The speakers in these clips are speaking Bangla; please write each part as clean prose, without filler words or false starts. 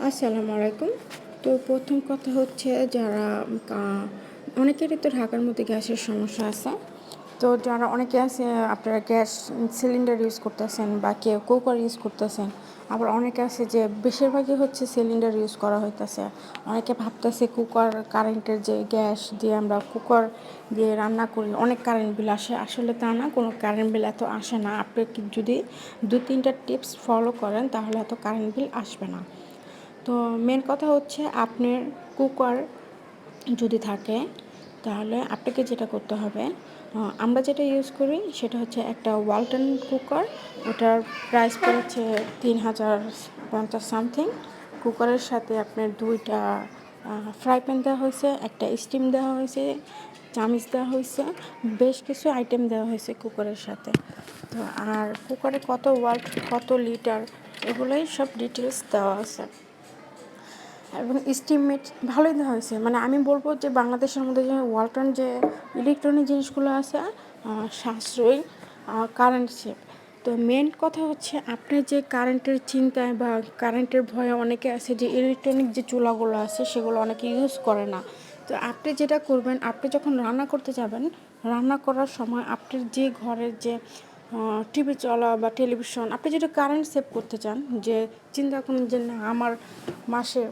আসসালামু আলাইকুম। তো প্রথম কথা হচ্ছে যারা অনেকেরই তো ঢাকার মধ্যে গ্যাসের সমস্যা আছে। তো যারা অনেকে আছে আপনারা গ্যাস সিলিন্ডার ইউজ করতেছেন বা কেউ কুকার ইউজ করতেছেন। আবার অনেকে আছে যে বেশিরভাগই হচ্ছে সিলিন্ডার ইউজ করা হইতেছে। অনেকে ভাবতেছে কুকার কারেন্টের যে গ্যাস দিয়ে আমরা কুকার দিয়ে রান্না করি অনেক কারেন্ট বিল আসে। আসলে তা না, কোনো কারেন্ট বিল এত আসে না। আপনি যদি 2-3টা টিপস ফলো করেন তাহলে এত কারেন্ট বিল আসবে না। তো মেন কথা হচ্ছে আপনার কুকার যদি থাকে তাহলে আপনাকে যেটা করতে হবে, আমরা যেটা ইউজ করি সেটা হচ্ছে একটা ওয়ালটন কুকার। ওটার প্রাইস পড়েছে 3050 সামথিং। কুকারের সাথে আপনার 2টা ফ্রাই প্যান দেওয়া হয়েছে, একটা স্টিম দেওয়া হয়েছে, চামিচ দেওয়া হয়েছে, বেশ কিছু আইটেম দেওয়া হয়েছে কুকারের সাথে। তো আর কুকারে কত ওয়াট কত লিটার এগুলোই সব ডিটেলস দেওয়া আছে এবং এস্টিমেট ভালোই দেওয়া হয়েছে। মানে আমি বলবো যে বাংলাদেশের মধ্যে যে ওয়ালটন যে ইলেকট্রনিক জিনিসগুলো আছে সাশ্রয়ী কারেন্ট সেভ। তো মেন কথা হচ্ছে আপনার যে কারেন্টের চিন্তায় বা কারেন্টের ভয়ে অনেকে আছে যে ইলেকট্রনিক যে চুলাগুলো আছে সেগুলো অনেকে ইউজ করে না। তো আপনি যেটা করবেন, আপনি যখন রান্না করতে যাবেন, রান্না করার সময় আপনার যে ঘরের যে টিভি চলা বা টেলিভিশন, আপনি যেটা কারেন্ট সেভ করতে চান, যে চিন্তা করুন যে না আমার মাসে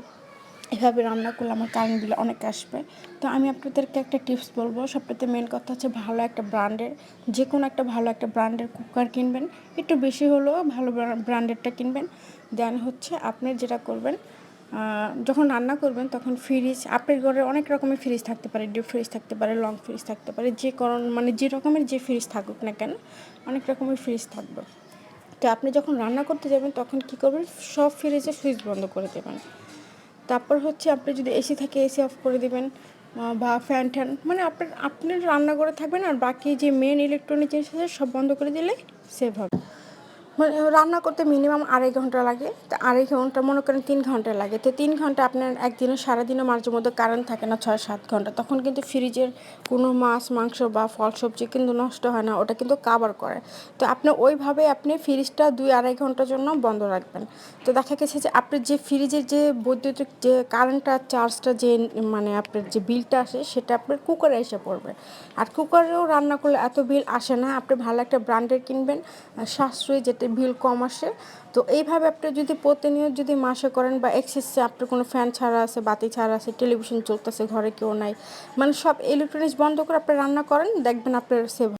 এভাবে রান্না করলে আমার কারেন্ট বিল অনেক আসবে। তো আমি আপনাদেরকে একটা টিপস বলবো। সবথেকে মেন কথা হচ্ছে ভালো একটা ব্র্যান্ডের, যে কোনো একটা ভালো একটা ব্র্যান্ডের কুকার কিনবেন। একটু বেশি হলেও ভালো ব্র্যান্ডেরটা কিনবেন। দেন হচ্ছে আপনি যেটা করবেন, যখন রান্না করবেন তখন ফ্রিজ, আপনার ঘরে অনেক রকমের ফ্রিজ থাকতে পারে, ডিপ ফ্রিজ থাকতে পারে, লং ফ্রিজ থাকতে পারে, যে কারণ মানে যে রকমের যে ফ্রিজ থাকুক না কেন, অনেক রকমের ফ্রিজ থাকবে। তো আপনি যখন রান্না করতে যাবেন তখন কী করবেন, সব ফ্রিজের সুইচ বন্ধ করে দেবেন। তারপর হচ্ছে আপনি যদি এসি থাকে এসি অফ করে দেবেন, বা ফ্যান ট্যান মানে আপনার রান্নাঘরে থাকবেন, আর বাকি যে মেন ইলেকট্রনিক জিনিস আছে সব বন্ধ করে দিলে সেভ হবে। মানে রান্না করতে মিনিমাম 2.5 ঘন্টা লাগে। তো 2.5 ঘন্টা মনে করেন 3 ঘন্টা লাগে। তো 3 ঘন্টা আপনার একদিনে সারাদিনও মাঝে মধ্যে কারেন্ট থাকে না 6-7 ঘন্টা, তখন কিন্তু ফ্রিজের কোনো মাছ মাংস বা ফল সবজি কিন্তু নষ্ট হয় না, ওটা কিন্তু কাভার করে। তো আপনি ওইভাবে আপনি ফ্রিজটা 2-2.5 ঘন্টার জন্য বন্ধ রাখবেন। তো দেখা গেছে যে আপনার যে ফ্রিজের যে বৈদ্যুতিক যে কারেন্টটা চার্জটা যে মানে আপনার যে বিলটা আসে সেটা আপনার কুকারে এসে পড়বে। আর কুকারেও রান্না করলে এত বিল আসে না। আপনি ভালো একটা ব্র্যান্ডের কিনবেন, সাশ্রয়ী, যেটা বিল কম আসে। তো এইভাবে আপনি যদি প্রতিনিয়ত যদি মাসে করেন বা এক্সেসে আপনার কোনো ফ্যান ছাড়া আছে, বাতি ছাড়া আছে, টেলিভিশন চলতেছে, ঘরে কেউ নাই, মানে সব ইলেকট্রনিক্স বন্ধ করে আপনি রান্না করেন, দেখবেন আপনার সেভ